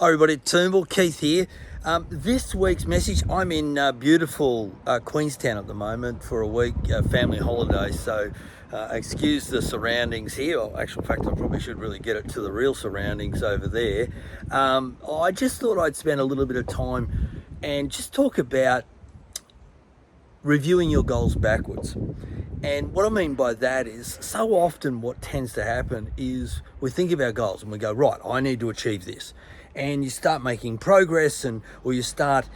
Hi everybody, Toombul Keith here. This week's message, I'm in beautiful Queenstown at the moment for a week, family holiday, so excuse the surroundings here. Well, actual fact, I probably should really get it to the real surroundings over there. I just thought I'd spend a little bit of time and just talk about reviewing your goals backwards. And what I mean by that is, so often what tends to happen is we think of our goals and we go, right, I need to achieve this. And you start making progress, or you start,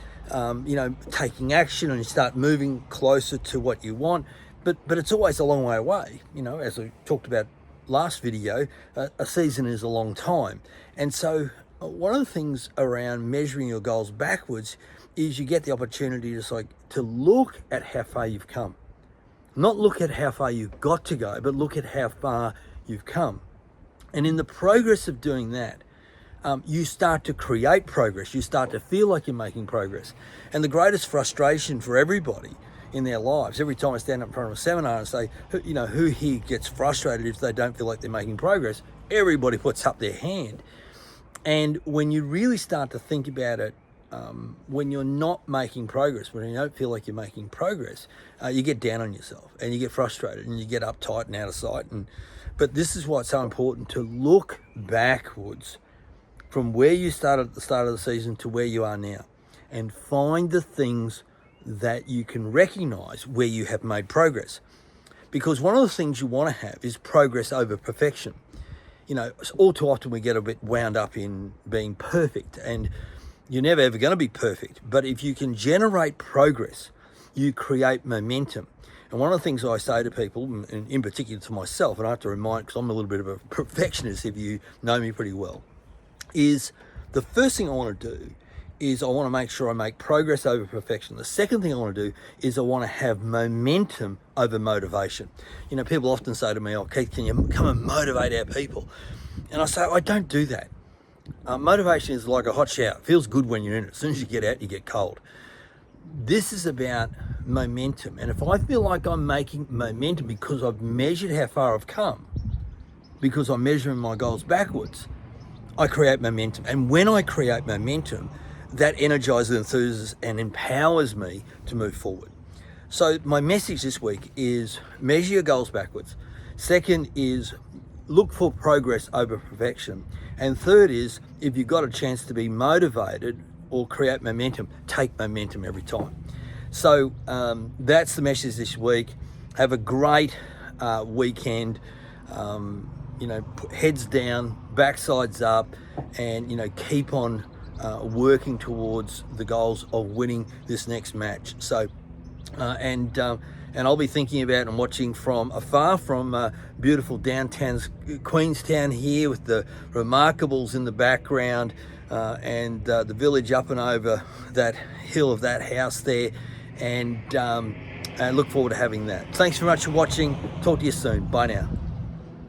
taking action, and you start moving closer to what you want. But it's always a long way away. As I talked about last video, a season is a long time. And so one of the things around measuring your goals backwards is you get the opportunity to look at how far you've come. Not look at how far you've got to go, but look at how far you've come. And in the progress of doing that, you start to create progress. You start to feel like you're making progress. And the greatest frustration for everybody in their lives, every time I stand up in front of a seminar and say, who here gets frustrated if they don't feel like they're making progress? Everybody puts up their hand. And when you really start to think about it, when you're not making progress, when you don't feel like you're making progress, you get down on yourself and you get frustrated and you get uptight and out of sight. But this is why it's so important to look backwards from where you started at the start of the season to where you are now, and find the things that you can recognize where you have made progress. Because one of the things you want to have is progress over perfection. All too often we get a bit wound up in being perfect, and you're never ever going to be perfect. But if you can generate progress, you create momentum. And one of the things I say to people, and in particular to myself, and I have to remind, because I'm a little bit of a perfectionist if you know me pretty well, is the first thing I want to do is I want to make sure I make progress over perfection. The second thing I want to do is I want to have momentum over motivation. People often say to me, "Oh, Keith, can you come and motivate our people?" And I say, I don't do that. Motivation is like a hot shower. It feels good when you're in it. As soon as you get out, you get cold. This is about momentum. And if I feel like I'm making momentum because I've measured how far I've come, because I'm measuring my goals backwards, I create momentum. And when I create momentum, that energizes, enthuses, and empowers me to move forward. So my message this week is measure your goals backwards. Second is look for progress over perfection. And third is, if you've got a chance to be motivated or create momentum, take momentum every time. So that's the message this week. Have a great weekend. Heads down, backsides up, and keep on working towards the goals of winning this next match. So and I'll be thinking about and watching from afar from beautiful downtown Queenstown here, with the Remarkables in the background, and the village up and over that hill of that house there, and I look forward to having that. Thanks very much for watching. Talk to you soon. Bye now.